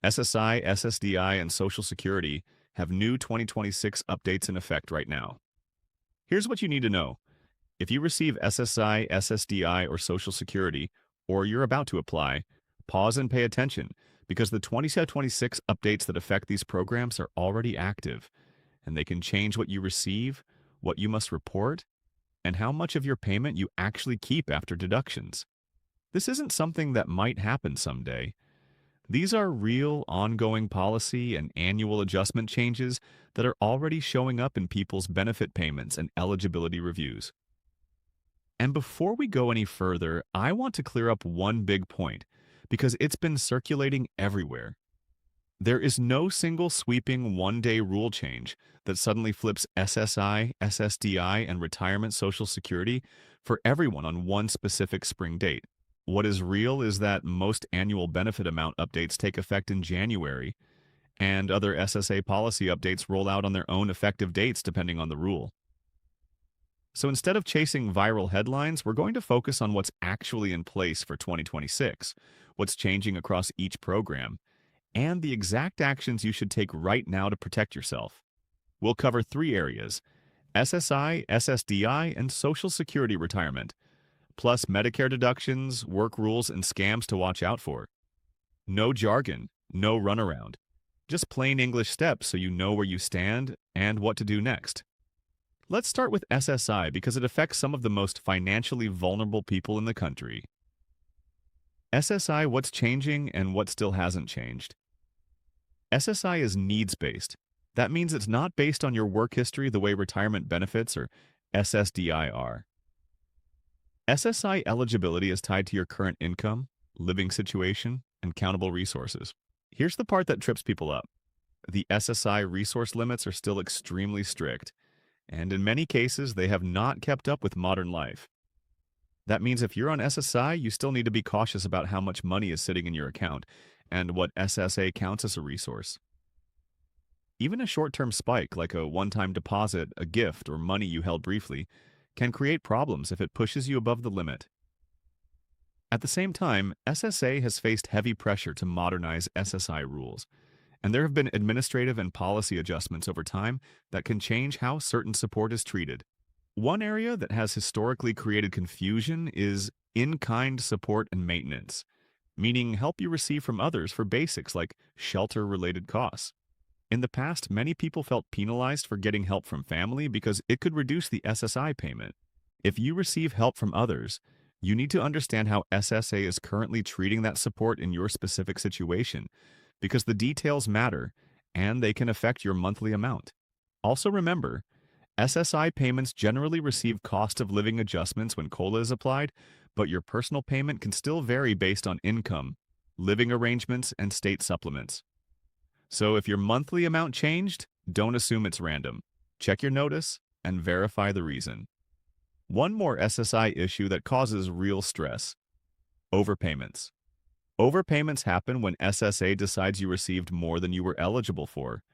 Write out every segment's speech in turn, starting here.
SSI, SSDI, and Social Security have new 2026 updates in effect right now. Here's what you need to know. If you receive SSI, SSDI, or Social Security, or you're about to apply, pause and pay attention because the 2026 updates that affect these programs are already active, and they can change what you receive, what you must report, and how much of your payment you actually keep after deductions. This isn't something that might happen someday. These are real, ongoing policy and annual adjustment changes that are already showing up in people's benefit payments and eligibility reviews. And before we go any further, I want to clear up one big point because it's been circulating everywhere. There is no single sweeping one-day rule change that suddenly flips SSI, SSDI, and retirement Social Security for everyone on one specific spring date. What is real is that most annual benefit amount updates take effect in January, and other SSA policy updates roll out on their own effective dates depending on the rule. So instead of chasing viral headlines, we're going to focus on what's actually in place for 2026, what's changing across each program, and the exact actions you should take right now to protect yourself. We'll cover three areas: SSI, SSDI, and Social Security retirement, plus Medicare deductions, work rules, and scams to watch out for. No jargon, no runaround. Just plain English steps so you know where you stand and what to do next. Let's start with SSI because it affects some of the most financially vulnerable people in the country. SSI, what's changing and what still hasn't changed. SSI is needs-based. That means it's not based on your work history the way retirement benefits or SSDI are. SSI eligibility is tied to your current income, living situation, and countable resources. Here's the part that trips people up. The SSI resource limits are still extremely strict, and in many cases, they have not kept up with modern life. That means if you're on SSI, you still need to be cautious about how much money is sitting in your account and what SSA counts as a resource. Even a short-term spike, like a one-time deposit, a gift, or money you held briefly, can create problems if it pushes you above the limit. At the same time, SSA has faced heavy pressure to modernize SSI rules, and there have been administrative and policy adjustments over time that can change how certain support is treated. One area that has historically created confusion is in-kind support and maintenance, meaning help you receive from others for basics like shelter-related costs. In the past, many people felt penalized for getting help from family because it could reduce the SSI payment. If you receive help from others, you need to understand how SSA is currently treating that support in your specific situation, because the details matter and they can affect your monthly amount. Also remember, SSI payments generally receive cost of living adjustments when COLA is applied, but your personal payment can still vary based on income, living arrangements, and state supplements. So if your monthly amount changed, don't assume it's random. Check your notice and verify the reason. One more SSI issue that causes real stress: overpayments. Overpayments happen when SSA decides you received more than you were eligible for.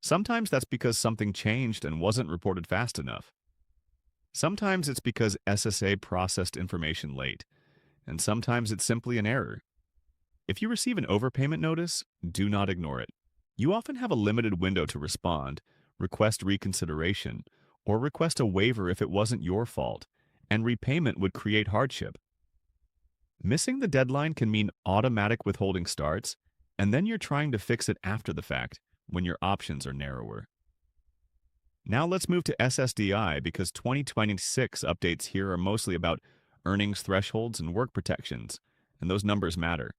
Sometimes that's because something changed and wasn't reported fast enough. Sometimes it's because SSA processed information late, and sometimes it's simply an error. If you receive an overpayment notice, do not ignore it. You often have a limited window to respond, request reconsideration, or request a waiver if it wasn't your fault, and repayment would create hardship. Missing the deadline can mean automatic withholding starts, and then you're trying to fix it after the fact when your options are narrower. Now let's move to SSDI because 2026 updates here are mostly about earnings thresholds and work protections, and those numbers matter.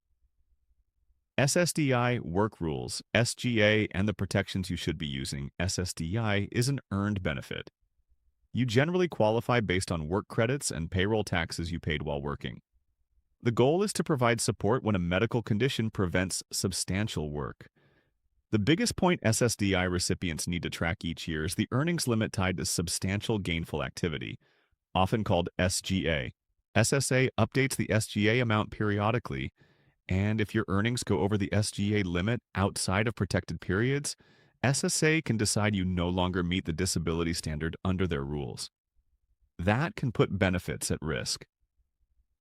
SSDI work rules, SGA, and the protections you should be using. SSDI is an earned benefit. You generally qualify based on work credits and payroll taxes you paid while working. The goal is to provide support when a medical condition prevents substantial work. The biggest point SSDI recipients need to track each year is the earnings limit tied to substantial gainful activity, often called SGA. SSA updates the SGA amount periodically, and if your earnings go over the SGA limit outside of protected periods, SSA can decide you no longer meet the disability standard under their rules. That can put benefits at risk.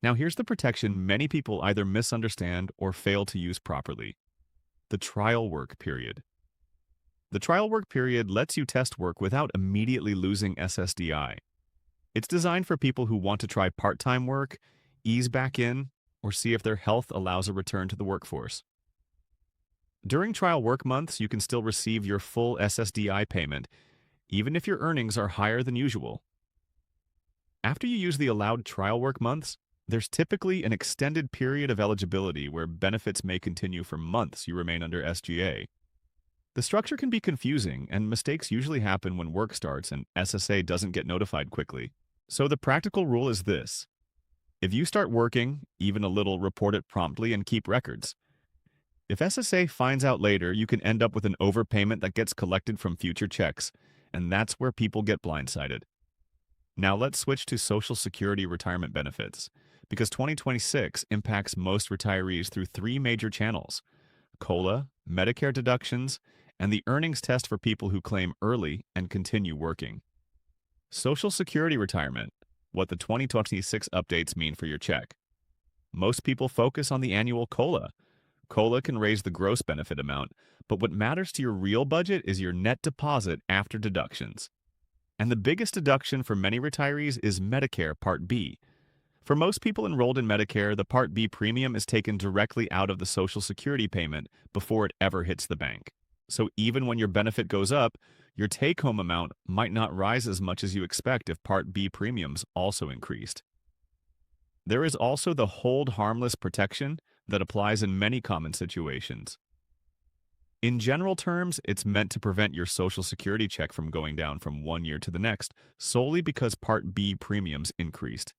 Now here's the protection many people either misunderstand or fail to use properly. The trial work period. The trial work period lets you test work without immediately losing SSDI. It's designed for people who want to try part-time work, ease back in, or see if their health allows a return to the workforce. During trial work months, you can still receive your full SSDI payment, even if your earnings are higher than usual. After you use the allowed trial work months, there's typically an extended period of eligibility where benefits may continue for months you remain under SGA. The structure can be confusing, and mistakes usually happen when work starts and SSA doesn't get notified quickly. So the practical rule is this. If you start working, even a little, report it promptly and keep records. If SSA finds out later, you can end up with an overpayment that gets collected from future checks, and that's where people get blindsided. Now let's switch to Social Security retirement benefits, because 2026 impacts most retirees through three major channels: COLA, Medicare deductions, and the earnings test for people who claim early and continue working. Social Security retirement, what the 2026 updates mean for your check. Most people focus on the annual COLA. COLA can raise the gross benefit amount, but what matters to your real budget is your net deposit after deductions. And the biggest deduction for many retirees is Medicare Part B. For most people enrolled in Medicare, the Part B premium is taken directly out of the Social Security payment before it ever hits the bank. So even when your benefit goes up, your take-home amount might not rise as much as you expect if Part B premiums also increased. There is also the hold harmless protection that applies in many common situations. In general terms, it's meant to prevent your Social Security check from going down from one year to the next solely because Part B premiums increased.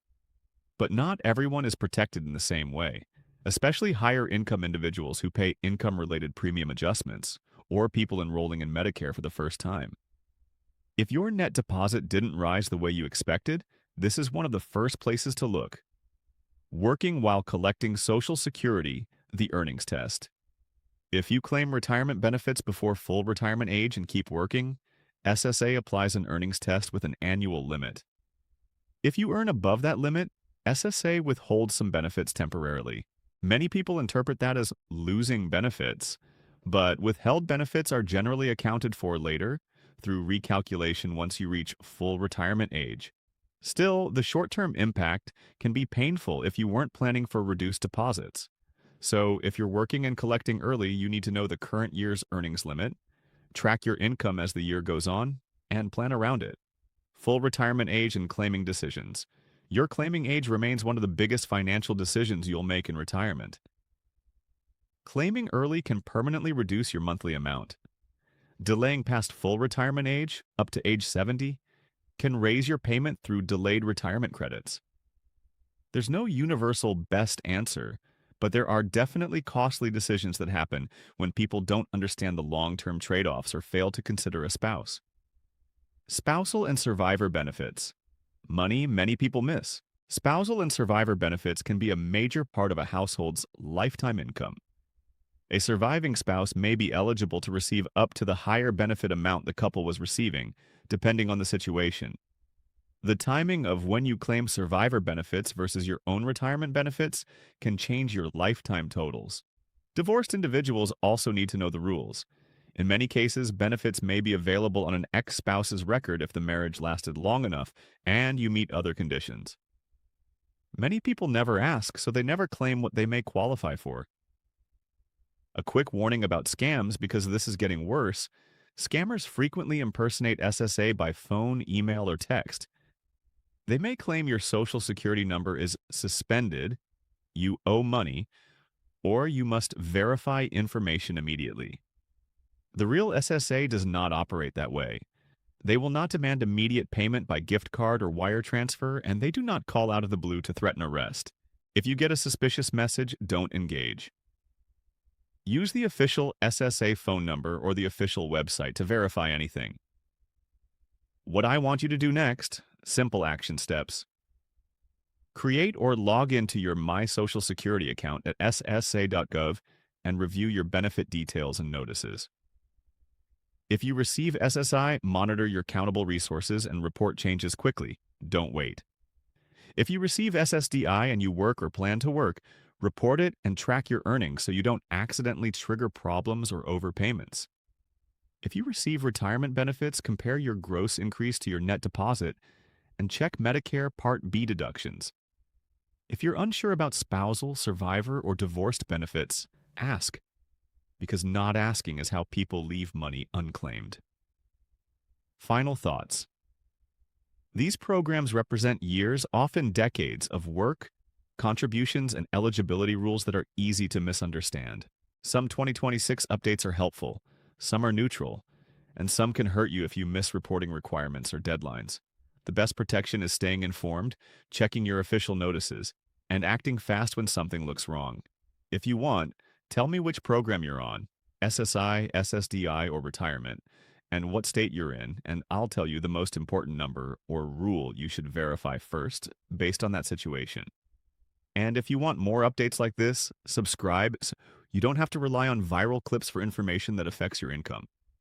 But not everyone is protected in the same way, especially higher income individuals who pay income-related premium adjustments or people enrolling in Medicare for the first time. If your net deposit didn't rise the way you expected, this is one of the first places to look. Working while collecting Social Security, the earnings test. If you claim retirement benefits before full retirement age and keep working, SSA applies an earnings test with an annual limit. If you earn above that limit, SSA withholds some benefits temporarily. Many people interpret that as losing benefits, but withheld benefits are generally accounted for later through recalculation once you reach full retirement age. Still, the short-term impact can be painful if you weren't planning for reduced deposits. So, if you're working and collecting early, you need to know the current year's earnings limit, track your income as the year goes on, and plan around it. Full retirement age and claiming decisions. Your claiming age remains one of the biggest financial decisions you'll make in retirement. Claiming early can permanently reduce your monthly amount. Delaying past full retirement age, up to age 70, can raise your payment through delayed retirement credits. There's no universal best answer, but there are definitely costly decisions that happen when people don't understand the long-term trade-offs or fail to consider a spouse. Spousal and survivor benefits. Money many people miss. Spousal and survivor benefits can be a major part of a household's lifetime income. A surviving spouse may be eligible to receive up to the higher benefit amount the couple was receiving, depending on the situation. The timing of when you claim survivor benefits versus your own retirement benefits can change your lifetime totals. Divorced individuals also need to know the rules. In many cases, benefits may be available on an ex-spouse's record if the marriage lasted long enough and you meet other conditions. Many people never ask, so they never claim what they may qualify for. A quick warning about scams, because this is getting worse. Scammers frequently impersonate SSA by phone, email, or text. They may claim your Social Security number is suspended, you owe money, or you must verify information immediately. The real SSA does not operate that way. They will not demand immediate payment by gift card or wire transfer, and they do not call out of the blue to threaten arrest. If you get a suspicious message, don't engage. Use the official SSA phone number or the official website to verify anything. What I want you to do next, simple action steps. Create or log into your My Social Security account at ssa.gov and review your benefit details and notices. If you receive SSI, monitor your countable resources and report changes quickly. Don't wait. If you receive SSDI and you work or plan to work, Report it and track your earnings so you don't accidentally trigger problems or overpayments. If you receive retirement benefits, compare your gross increase to your net deposit and check Medicare Part B deductions. If you're unsure about spousal, survivor, or divorced benefits, ask, because not asking is how people leave money unclaimed. Final thoughts. These programs represent years, often decades, of work, contributions, and eligibility rules that are easy to misunderstand. Some 2026 updates are helpful, some are neutral, and some can hurt you if you miss reporting requirements or deadlines. The best protection is staying informed, checking your official notices, and acting fast when something looks wrong. If you want, tell me which program you're on, SSI, SSDI, or retirement, and what state you're in, and I'll tell you the most important number or rule you should verify first based on that situation. And if you want more updates like this, subscribe. You don't have to rely on viral clips for information that affects your income.